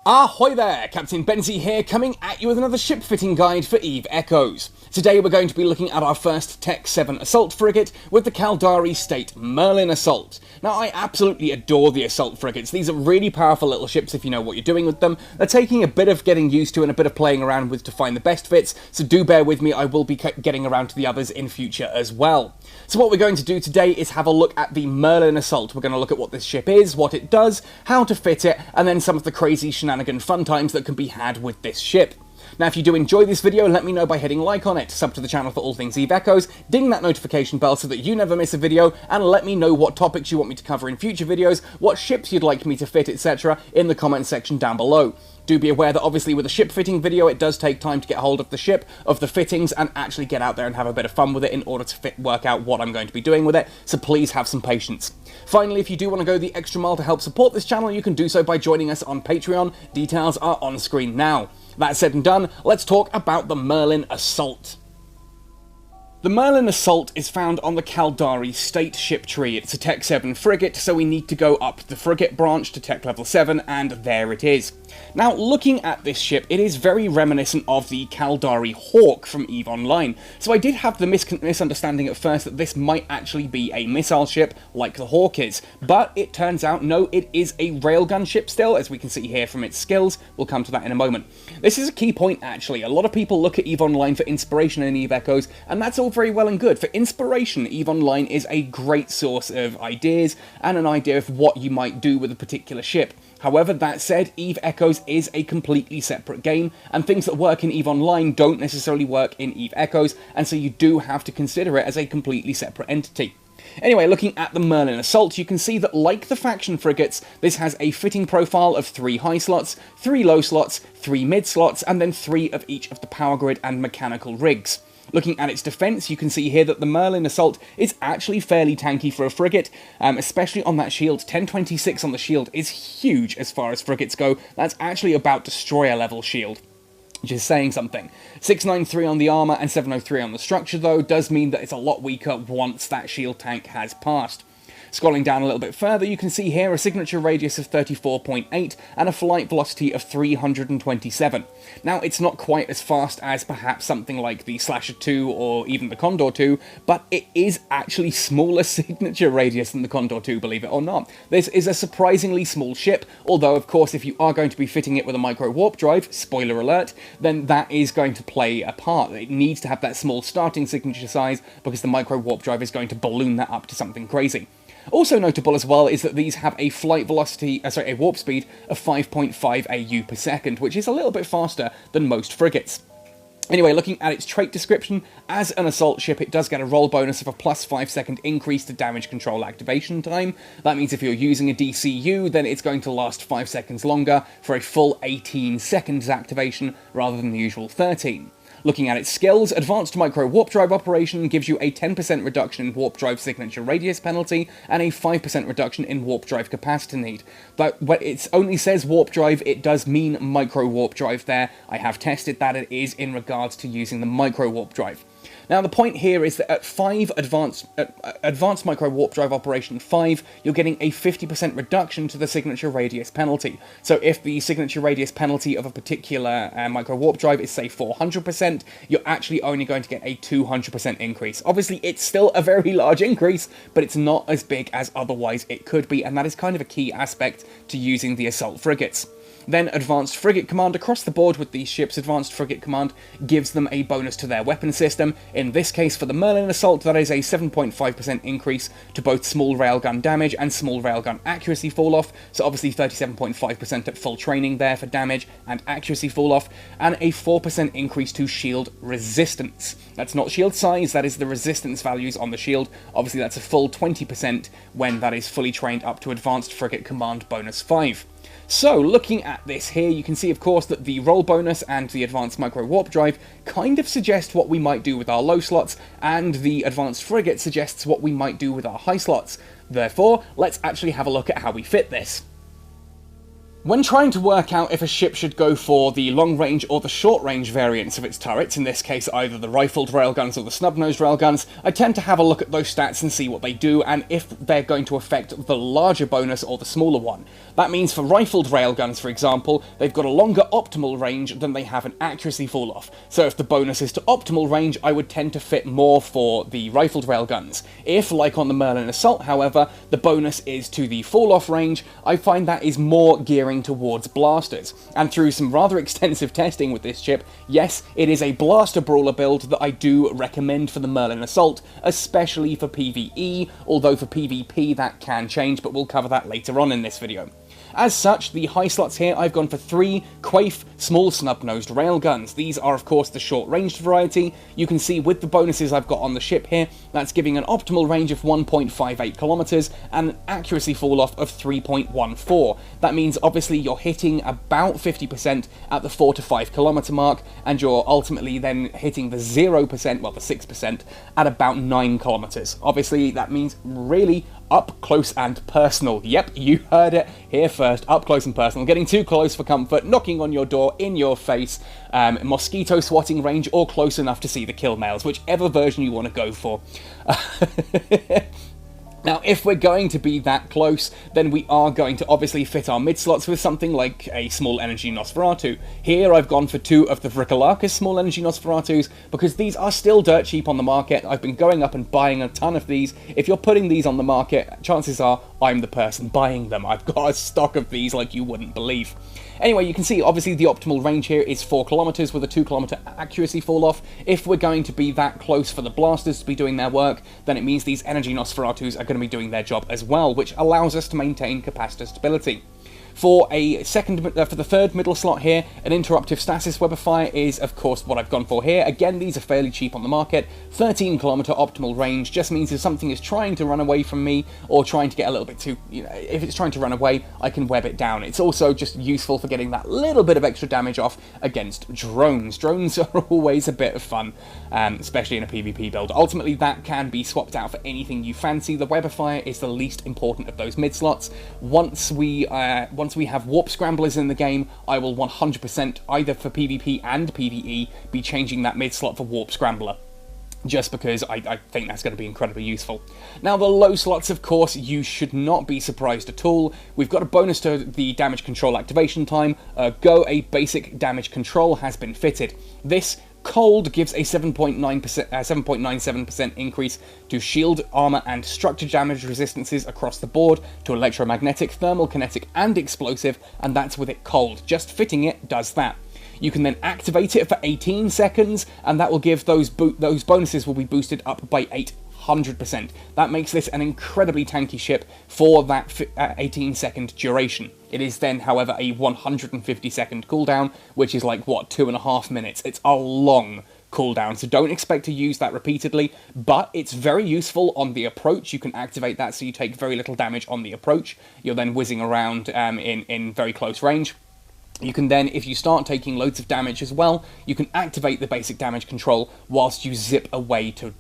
Ahoy there, Captain Benzie here, coming at you with another ship fitting guide for Eve Echoes. Today we're going to be looking at our first Tech 7 assault frigate with the Caldari State Merlin Assault. Now I absolutely adore the assault frigates. These are really powerful little ships if you know what you're doing with them. They're taking a bit of getting used to and a bit of playing around with to find the best fits, so do bear with me, I will be getting around to the others in future as well. So what we're going to do today is have a look at the Merlin Assault. We're going to look at what this ship is, what it does, how to fit it, and then some of the crazy shenanigan fun times that can be had with this ship. Now if you do enjoy this video, let me know by hitting like on it, sub to the channel for all things Eve Echoes, ding that notification bell so that you never miss a video, and let me know what topics you want me to cover in future videos, what ships you'd like me to fit, etc. in the comment section down below. Do be aware that obviously with a ship fitting video it does take time to get hold of the ship, of the fittings, and actually get out there and have a bit of fun with it in order to work out what I'm going to be doing with it, so please have some patience. Finally, if you do want to go the extra mile to help support this channel, you can do so by joining us on Patreon. Details are on screen now. That said and done, let's talk about the Merlin Assault. The Merlin Assault is found on the Caldari State ship tree. It's a Tech 7 frigate, so we need to go up the frigate branch to Tech level 7, and there it is. Now, looking at this ship, it is very reminiscent of the Caldari Hawk from EVE Online. So I did have the misunderstanding at first that this might actually be a missile ship, like the Hawk is. But it turns out, no, it is a railgun ship still, as we can see here from its skills. We'll come to that in a moment. This is a key point, actually. A lot of people look at EVE Online for inspiration in EVE Echoes, and that's all very well and good. For inspiration, EVE Online is a great source of ideas and an idea of what you might do with a particular ship. However, that said, EVE Echoes is a completely separate game, and things that work in EVE Online don't necessarily work in EVE Echoes, and so you do have to consider it as a completely separate entity. Anyway, looking at the Merlin Assault, you can see that like the faction frigates, this has a fitting profile of 3 high slots, 3 low slots, 3 mid slots, and then 3 of each of the power grid and mechanical rigs. Looking at its defense, you can see here that the Merlin Assault is actually fairly tanky for a frigate, especially on that shield. 1026 on the shield is huge as far as frigates go. That's actually about destroyer level shield, which is saying something. 693 on the armour and 703 on the structure, though, does mean that it's a lot weaker once that shield tank has passed. Scrolling down a little bit further, you can see here a signature radius of 34.8 and a flight velocity of 327. Now, it's not quite as fast as perhaps something like the Slasher 2 or even the Condor 2, but it is actually smaller signature radius than the Condor 2, believe it or not. This is a surprisingly small ship, although, of course, if you are going to be fitting it with a micro warp drive, spoiler alert, then that is going to play a part. It needs to have that small starting signature size because the micro warp drive is going to balloon that up to something crazy. Also notable as well is that these have a flight velocity, a warp speed of 5.5 AU per second, which is a little bit faster than most frigates. Anyway, looking at its trait description, as an assault ship it does get a roll bonus of a plus 5 second increase to damage control activation time. That means if you're using a DCU, then it's going to last 5 seconds longer for a full 18 seconds activation rather than the usual 13. Looking at its skills, Advanced Micro Warp Drive Operation gives you a 10% reduction in Warp Drive Signature Radius penalty and a 5% reduction in Warp Drive Capacity need. But when it only says Warp Drive, it does mean Micro Warp Drive there. I have tested that it is in regards to using the Micro Warp Drive. Now the point here is that at 5 Advanced Micro Warp Drive Operation 5, you're getting a 50% reduction to the Signature Radius penalty. So if the Signature Radius penalty of a particular Micro Warp Drive is say 400%, you're actually only going to get a 200% increase. Obviously it's still a very large increase, but it's not as big as otherwise it could be, and that is kind of a key aspect to using the assault frigates. Then Advanced Frigate Command. Across the board with these ships, Advanced Frigate Command gives them a bonus to their weapon system. In this case, for the Merlin Assault, that is a 7.5% increase to both small railgun damage and small railgun accuracy fall-off, so obviously 37.5% at full training there for damage and accuracy fall-off, and a 4% increase to shield resistance. That's not shield size, that is the resistance values on the shield. Obviously that's a full 20% when that is fully trained up to Advanced Frigate Command bonus 5. So, looking at this here, you can see, of course, that the roll bonus and the Advanced Micro Warp Drive kind of suggest what we might do with our low slots, and the Advanced Frigate suggests what we might do with our high slots. Therefore, let's actually have a look at how we fit this. When trying to work out if a ship should go for the long-range or the short-range variants of its turrets, in this case either the rifled railguns or the snub-nosed railguns, I tend to have a look at those stats and see what they do and if they're going to affect the larger bonus or the smaller one. That means for rifled railguns, for example, they've got a longer optimal range than they have an accuracy fall-off. So if the bonus is to optimal range, I would tend to fit more for the rifled railguns. If, like on the Merlin Assault, however, the bonus is to the fall-off range, I find that is more gearing towards blasters. And through some rather extensive testing with this ship, yes, it is a blaster brawler build that I do recommend for the Merlin Assault, especially for PvE, although for PvP that can change, but we'll cover that later on in this video. As such, the high slots here, I've gone for 3 Quaif small snub-nosed railguns. These are, of course, the short-ranged variety. You can see with the bonuses I've got on the ship here, that's giving an optimal range of 1.58 kilometers and an accuracy fall-off of 3.14. That means, obviously, you're hitting about 50% at the 4 to 5 kilometer mark, and you're ultimately then hitting the 0%, well, the 6%, at about 9 kilometers. Obviously, that means really up close and personal. Yep, you heard it here first, up close and personal. Getting too close for comfort, knocking on your door, in your face, mosquito swatting range, or close enough to see the kill mails, whichever version you want to go for. Now, if we're going to be that close, then we are going to obviously fit our mid-slots with something like a small energy Nosferatu. Here I've gone for 2 of the Vricolakus small energy Nosferatus, because these are still dirt cheap on the market. I've been going up and buying a ton of these. If you're putting these on the market, chances are I'm the person buying them. I've got a stock of these like you wouldn't believe. Anyway, you can see, obviously, the optimal range here is 4 kilometers with a 2 kilometer accuracy fall-off. If we're going to be that close for the blasters to be doing their work, then it means these energy Nosferatus are going to be doing their job as well, which allows us to maintain capacitor stability. For the third middle slot here, an interruptive stasis web of fire is, of course, what I've gone for here. Again, these are fairly cheap on the market. 13 kilometer optimal range just means if something is trying to run away from me, or trying to get a little bit too, if it's trying to run away, I can web it down. It's also just useful for getting that little bit of extra damage off against drones. Drones are always a bit of fun, especially in a PvP build. Ultimately, that can be swapped out for anything you fancy. The web of fire is the least important of those mid slots. Once we have warp scramblers in the game, I will 100%, either for PvP and PvE, be changing that mid-slot for warp scrambler, just because I think that's going to be incredibly useful. Now, the low slots, of course, you should not be surprised at all. We've got a bonus to the damage control activation time. A basic damage control has been fitted. This cold gives a 7.97% increase to shield, armor, and structure damage resistances across the board to electromagnetic, thermal, kinetic, and explosive, and that's with it cold. Just fitting it does that. You can then activate it for 18 seconds, and that will give those bonuses will be boosted up by 800%. That makes this an incredibly tanky ship for that 18-second duration. It is then, however, a 150-second cooldown, which is like, what, 2.5 minutes. It's a long cooldown, so don't expect to use that repeatedly, but it's very useful on the approach. You can activate that so you take very little damage on the approach. You're then whizzing around in very close range. You can then, if you start taking loads of damage as well, you can activate the basic damage control whilst you zip away to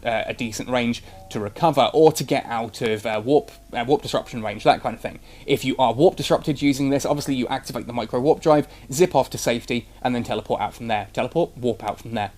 a decent range to recover, or to get out of warp disruption range, that kind of thing. If you are warp disrupted using this, obviously you activate the micro warp drive, zip off to safety, and then teleport out from there. Teleport, warp out from there.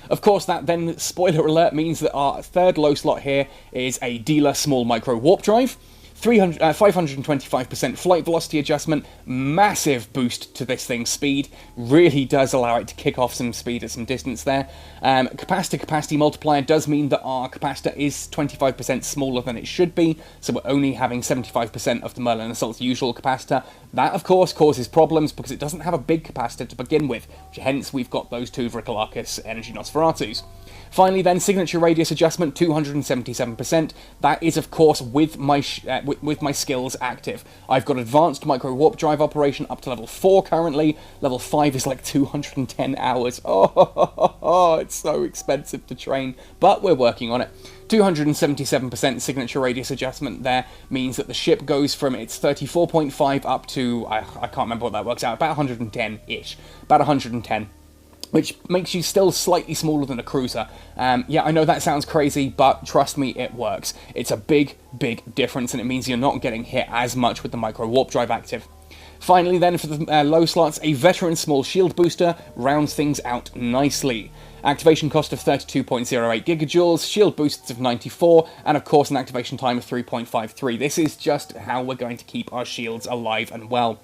Of course, that then, spoiler alert, means that our third low slot here is a dealer small micro warp drive. 525% flight velocity adjustment, massive boost to this thing's speed, really does allow it to kick off some speed at some distance there. Capacitor multiplier does mean that our capacitor is 25% smaller than it should be, so we're only having 75% of the Merlin Assault's usual capacitor. That, of course, causes problems because it doesn't have a big capacitor to begin with, hence we've got those 2 Vricolakus energy Nosferatus. Finally then, signature radius adjustment, 277%. That is, of course, with my skills active. I've got advanced micro warp drive operation up to level 4 currently. Level 5 is like 210 hours. Oh, it's so expensive to train, but we're working on it. 277% signature radius adjustment there means that the ship goes from its 34.5 up to, I can't remember what that works out, about 110-ish. About 110. Which makes you still slightly smaller than a cruiser. Yeah, I know that sounds crazy, but trust me, it works. It's a big, big difference, and it means you're not getting hit as much with the micro warp drive active. Finally then, for the low slots, a veteran small shield booster rounds things out nicely. Activation cost of 32.08 gigajoules, shield boosts of 94, and of course an activation time of 3.53. This is just how we're going to keep our shields alive and well.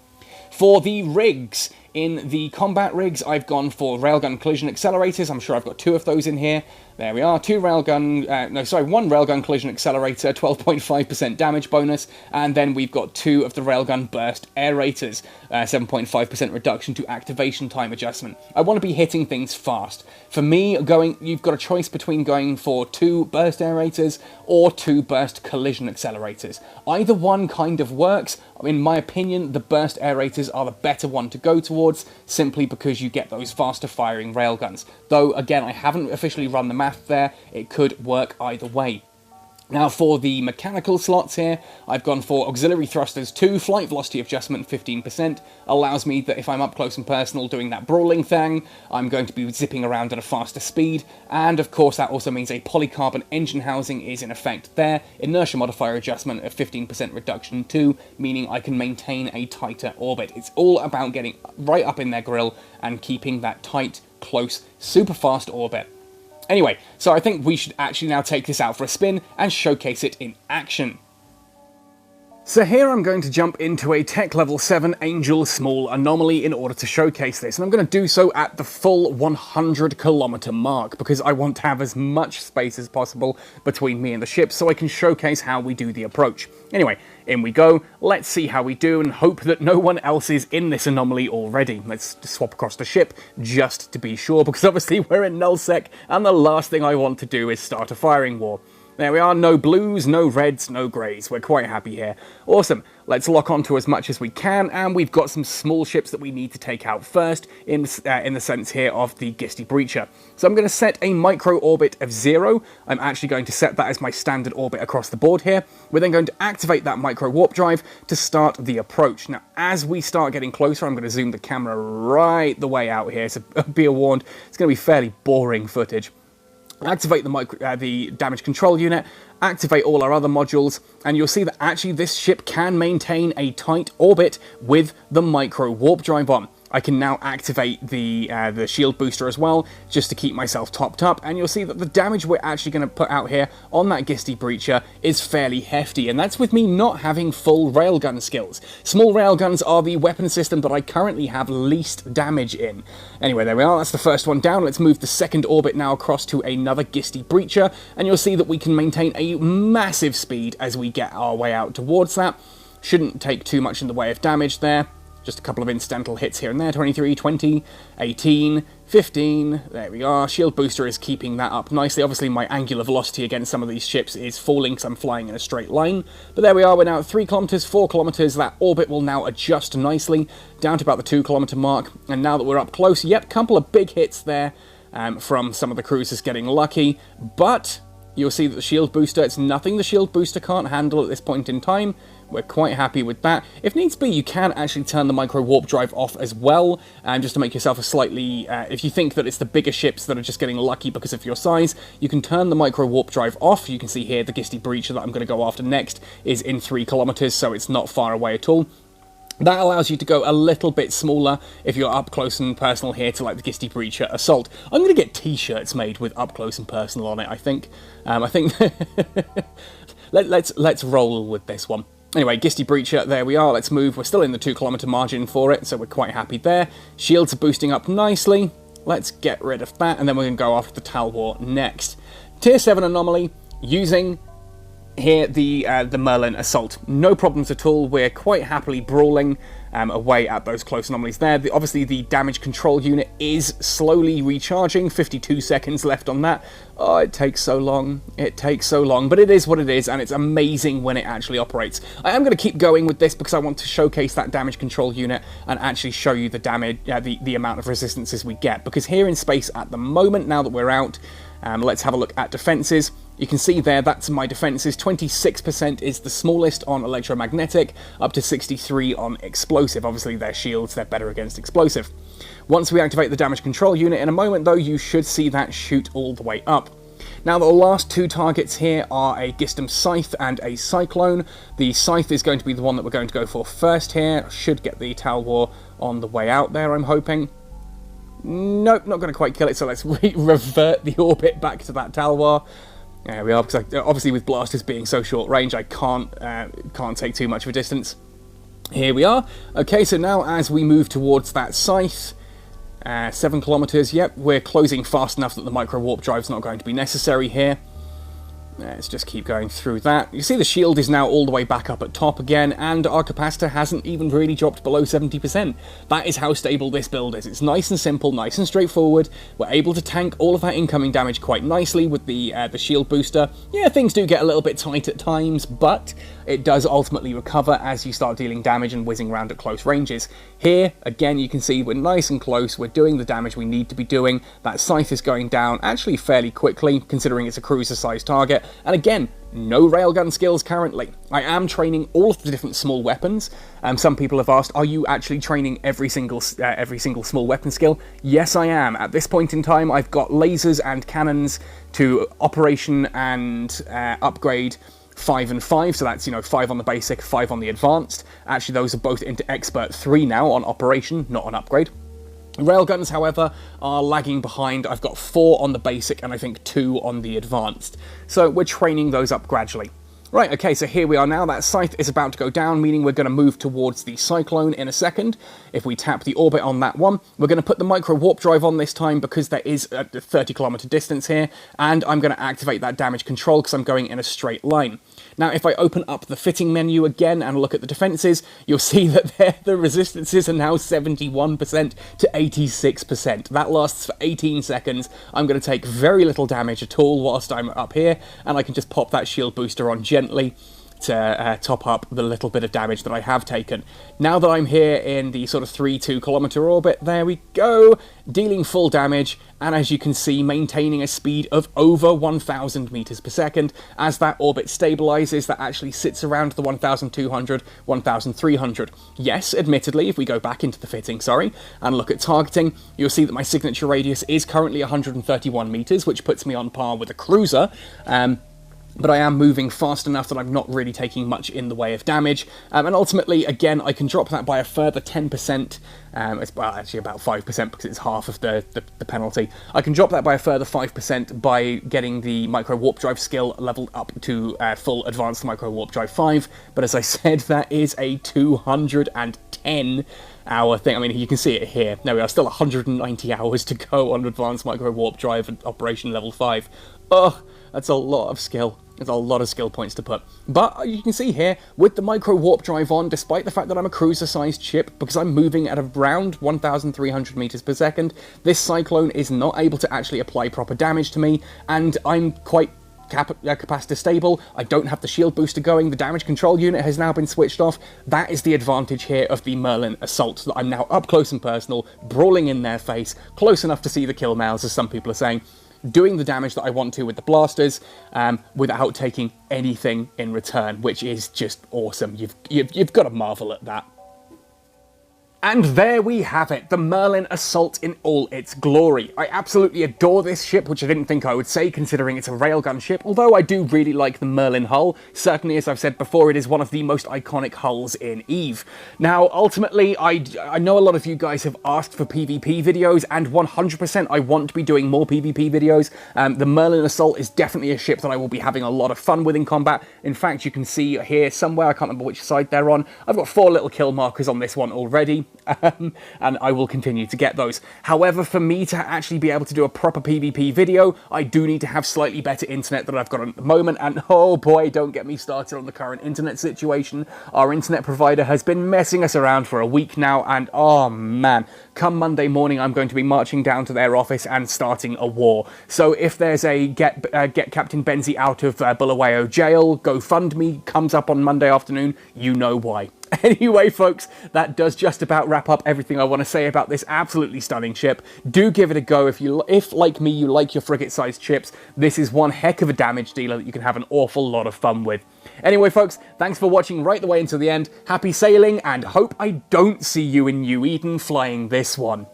For the rigs, in the combat rigs, I've gone for railgun collision accelerators. I'm sure I've got 2 of those in here. There we are, one railgun collision accelerator, 12.5% damage bonus, and then we've got 2 of the railgun burst aerators, 7.5% reduction to activation time adjustment. I want to be hitting things fast. For me, you've got a choice between going for 2 burst aerators or 2 burst collision accelerators. Either one kind of works. In my opinion, the burst aerators are the better one to go towards, simply because you get those faster firing railguns. Though, again, I haven't officially run the math there, it could work either way. Now for the mechanical slots here, I've gone for auxiliary thrusters 2, flight velocity adjustment 15%, allows me that if I'm up close and personal doing that brawling thing, I'm going to be zipping around at a faster speed, and of course that also means a polycarbon engine housing is in effect there, inertia modifier adjustment of 15% reduction too, meaning I can maintain a tighter orbit. It's all about getting right up in their grill and keeping that tight, close, super fast orbit. Anyway, so I think we should actually now take this out for a spin and showcase it in action. So here I'm going to jump into a Tech Level 7 Angel Small Anomaly in order to showcase this, and I'm going to do so at the full 100 kilometer mark, because I want to have as much space as possible between me and the ship so I can showcase how we do the approach. Anyway, in we go, let's see how we do and hope that no one else is in this anomaly already. Let's swap across the ship just to be sure, because obviously we're in nullsec and the last thing I want to do is start a firing war. There we are, no blues, no reds, no greys. We're quite happy here. Awesome. Let's lock onto as much as we can, and we've got some small ships that we need to take out first, in the sense here of the Gisty Breacher. So I'm going to set a micro orbit of 0. I'm actually going to set that as my standard orbit across the board here. We're then going to activate that micro warp drive to start the approach. Now, as we start getting closer, I'm going to zoom the camera right the way out here, so be warned, it's going to be fairly boring footage. Activate the damage control unit, activate all our other modules, and you'll see that actually this ship can maintain a tight orbit with the micro warp drive on. I can now activate the shield booster as well, just to keep myself topped up, and you'll see that the damage we're actually going to put out here on that Gisty Breacher is fairly hefty, and that's with me not having full railgun skills. Small railguns are the weapon system that I currently have least damage in. Anyway, there we are, that's the first one down. Let's move the second orbit now across to another Gisty Breacher, and you'll see that we can maintain a massive speed as we get our way out towards that. Shouldn't take too much in the way of damage there. Just a couple of incidental hits here and there, 23, 20, 18, 15, there we are. Shield booster is keeping that up nicely. Obviously my angular velocity against some of these ships is falling because I'm flying in a straight line. But there we are, we're now at 3 kilometers, 4 kilometers. That orbit will now adjust nicely down to about the 2 kilometer mark. And now that we're up close, yep, couple of big hits there from some of the cruisers getting lucky. But you'll see that the shield booster, it's nothing the shield booster can't handle at this point in time. We're quite happy with that. If needs be, you can actually turn the micro warp drive off as well, just to make yourself a slightly... if you think that it's the bigger ships that are just getting lucky because of your size, you can turn the micro warp drive off. You can see here the Gisty Breacher that I'm going to go after next is in 3 kilometers, so it's not far away at all. That allows you to go a little bit smaller if you're up close and personal here to like the Gisty Breacher Assault. I'm going to get t-shirts made with up close and personal on it, I think. Let's roll with this one. Anyway, Gisty Breacher, there we are, let's move. We're still in the 2 kilometer margin for it, so we're quite happy there. Shields are boosting up nicely. Let's get rid of that, and then we're going to go after the Talwar next. Tier 7 anomaly, using here the Merlin Assault. No problems at all, we're quite happily brawling away at those close anomalies there. Obviously the damage control unit is slowly recharging, 52 seconds left on that. Oh, it takes so long, but it is what it is, and it's amazing when it actually operates. I am going to keep going with this because I want to showcase that damage control unit and actually show you the damage, the amount of resistances we get, because here in space at the moment, now that we're out, let's have a look at defenses. You can see there, that's my defenses. 26% is the smallest on electromagnetic, up to 63 on explosive. Obviously, their shields, they're better against explosive. Once we activate the damage control unit in a moment, though, you should see that shoot all the way up. Now, the last two targets here are a Gistum Scythe and a Cyclone. The Scythe is going to be the one that we're going to go for first here. I should get the Tal War on the way out there, I'm hoping. Nope, not going to quite kill it, so let's revert the orbit back to that Tal War. There we are, because obviously with blasters being so short range, I can't take too much of a distance. Here we are. Okay, so now as we move towards that Scythe, 7 kilometers, yep, we're closing fast enough that the micro warp drive's not going to be necessary here. Let's just keep going through that. You see the shield is now all the way back up at top again, and our capacitor hasn't even really dropped below 70%. That is how stable this build is. It's nice and simple, nice and straightforward. We're able to tank all of that incoming damage quite nicely with the shield booster. Yeah, things do get a little bit tight at times, but it does ultimately recover as you start dealing damage and whizzing around at close ranges. Here, again, you can see we're nice and close. We're doing the damage we need to be doing. That Scythe is going down actually fairly quickly, considering it's a cruiser-sized target. And again, no railgun skills currently. I am training all of the different small weapons. Some people have asked, are you actually training every single small weapon skill? Yes, I am. At this point in time, I've got lasers and cannons to operation and upgrade 5 and 5, so that's, 5 on the basic, 5 on the advanced. Actually, those are both into Expert 3 now on operation, not on upgrade. Railguns, however, are lagging behind. I've got 4 on the basic and I think 2 on the advanced. So we're training those up gradually. Right, okay, so here we are now. That Scythe is about to go down, meaning we're going to move towards the Cyclone in a second. If we tap the orbit on that one, we're going to put the micro warp drive on this time because there is a 30-kilometer distance here, and I'm going to activate that damage control because I'm going in a straight line. Now, if I open up the fitting menu again and look at the defenses, you'll see that the resistances are now 71% to 86%. That lasts for 18 seconds. I'm going to take very little damage at all whilst I'm up here, and I can just pop that shield booster on gently to top up the little bit of damage that I have taken. Now that I'm here in the sort of 3-2 kilometer orbit, there we go, dealing full damage, and as you can see, maintaining a speed of over 1,000 meters per second. As that orbit stabilizes, that actually sits around the 1,200, 1,300. Yes, admittedly, if we go back into the fitting, and look at targeting, you'll see that my signature radius is currently 131 meters, which puts me on par with a cruiser. But I am moving fast enough that I'm not really taking much in the way of damage. And ultimately, again, I can drop that by a further 10%. It's, well, actually about 5% because it's half of the penalty. I can drop that by a further 5% by getting the micro warp drive skill leveled up to full advanced micro warp drive 5. But as I said, that is a 210 hour thing. I mean, you can see it here. There we are, still 190 hours to go on advanced micro warp drive and operation level 5. Ugh, that's a lot of skill. There's a lot of skill points to put. But you can see here, with the micro warp drive on, despite the fact that I'm a cruiser-sized ship, because I'm moving at around 1,300 meters per second, this Cyclone is not able to actually apply proper damage to me, and I'm quite capacitor stable. I don't have the shield booster going. The damage control unit has now been switched off. That is the advantage here of the Merlin Assault, that I'm now up close and personal, brawling in their face, close enough to see the kill mails, as some people are saying, doing the damage that I want to with the blasters, without taking anything in return, which is just awesome. You've got to marvel at that. And there we have it, the Merlin Assault in all its glory. I absolutely adore this ship, which I didn't think I would say considering it's a railgun ship, although I do really like the Merlin hull. Certainly, as I've said before, it is one of the most iconic hulls in EVE. Now, ultimately, I know a lot of you guys have asked for PvP videos, and 100% I want to be doing more PvP videos. The Merlin Assault is definitely a ship that I will be having a lot of fun with in combat. In fact, you can see here somewhere, I can't remember which side they're on, I've got 4 little kill markers on this one already. And I will continue to get those. However, for me to actually be able to do a proper PvP video, I do need to have slightly better internet than I've got at the moment, and oh boy, don't get me started on the current internet situation. Our internet provider has been messing us around for a week now, and oh man, come Monday morning I'm going to be marching down to their office and starting a war. So if there's a get Captain Benzie out of Bulawayo jail GoFundMe comes up on Monday afternoon, you know why. Anyway, folks, that does just about wrap up everything I want to say about this absolutely stunning ship. Do give it a go if, like me, you like your frigate-sized ships. This is one heck of a damage dealer that you can have an awful lot of fun with. Anyway, folks, thanks for watching right the way until the end. Happy sailing, and hope I don't see you in New Eden flying this one.